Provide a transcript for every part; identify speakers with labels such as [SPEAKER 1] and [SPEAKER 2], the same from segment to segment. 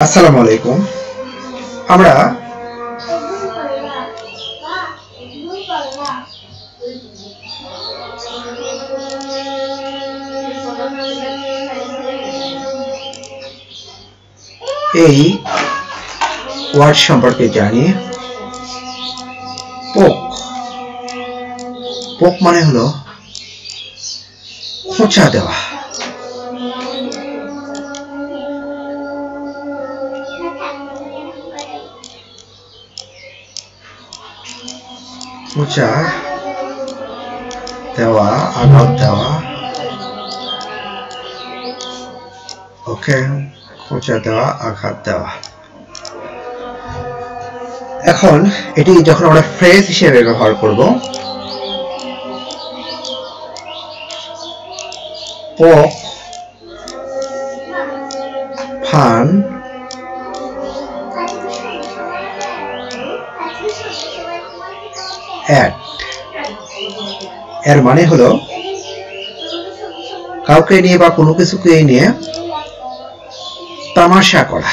[SPEAKER 1] আসসালামু আলাইকুম। আমরা এই ওয়ার্ড সম্পর্কে জানি। পোক, পোক মানে হলো খোঁচা দেওয়া। খোঁচা দেওয়া, আঘাত দেওয়া। ওকে, খোঁচা দেওয়া, আঘাত দেওয়া। এখন এটি যখন আমরা ফ্রেজ হিসেবে ব্যবহার করব, পোক ফান অ্যাট, এর মানে হলো কাউকে নিয়ে বা কোনো কিছুকে নিয়ে তামাশা করা।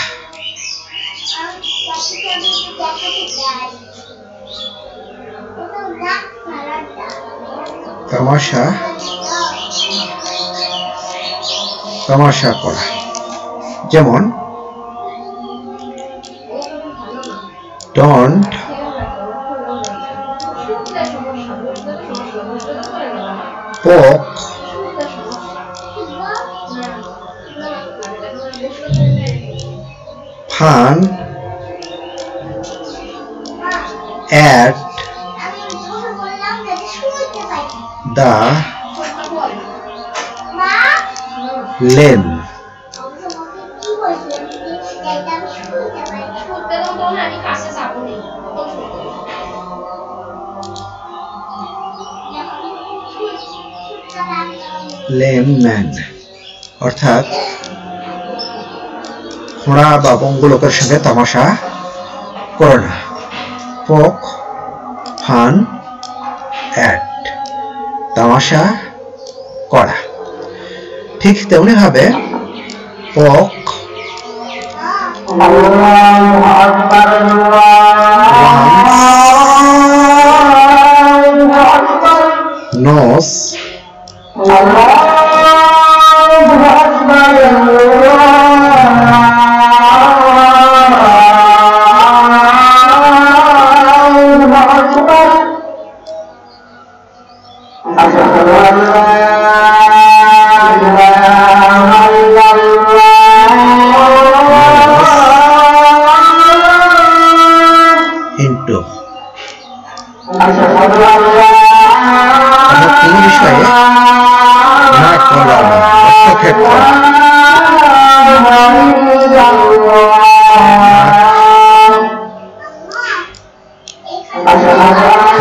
[SPEAKER 1] তামাশা, তামাশা করা। যেমন ডোন্ট পোক ফান at the lane. লেমম্যান অর্থাৎ ঘোড়া বা বঙ্গু লোকের সঙ্গে তামাশা করো না। পোক ফান অ্যাট, তামাশা করা। ঠিক তেমনি ভাবে পোক নোস into, কোনো বিষয়ে না করা, অর্থক্ষেত্র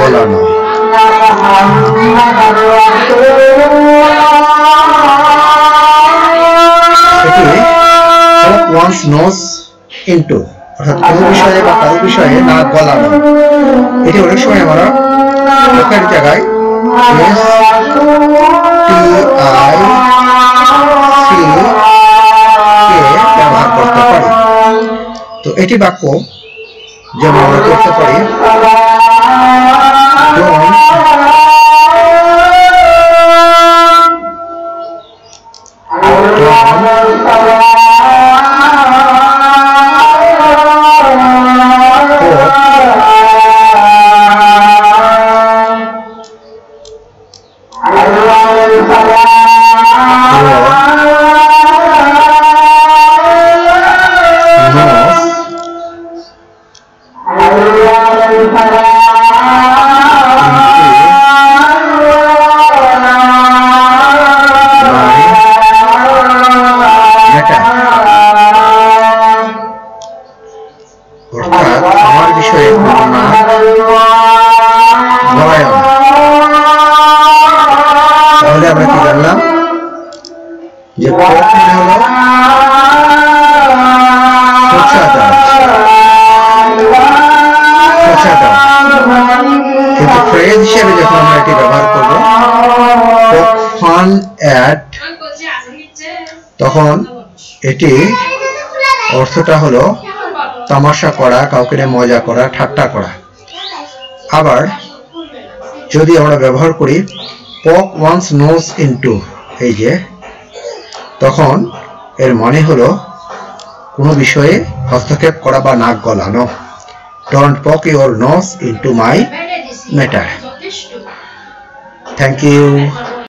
[SPEAKER 1] বলানো। one's nose into, অর্থাৎ কোনো বিষয়ে বা কারো বিষয়ে না বলানো। এটি অনেক সময় আমরা লোকের জায়গায় ব্যবহার করতে পারি। তো এটি বাক্য যেমন আমরা করতে পারি আমার বিষয়ে তাহলে আমরা কি জানলাম যে হলো কিন্তু ফ্রেজ হিসেবে যখন আমরা এটি ব্যবহার করব ফান অ্যাট, তখন এটি অর্থটা হলো তামাশা করা, কাউকে নিয়ে মজা করা, ঠাট্টা করা। আবার যদি আমরা ব্যবহার করি poke one's nose into, এই যে, তখন এর মানে হলো কোনো বিষয়ে হস্তক্ষেপ করা বা নাক গলানো। Don't poke your nose into my matter. Thank you.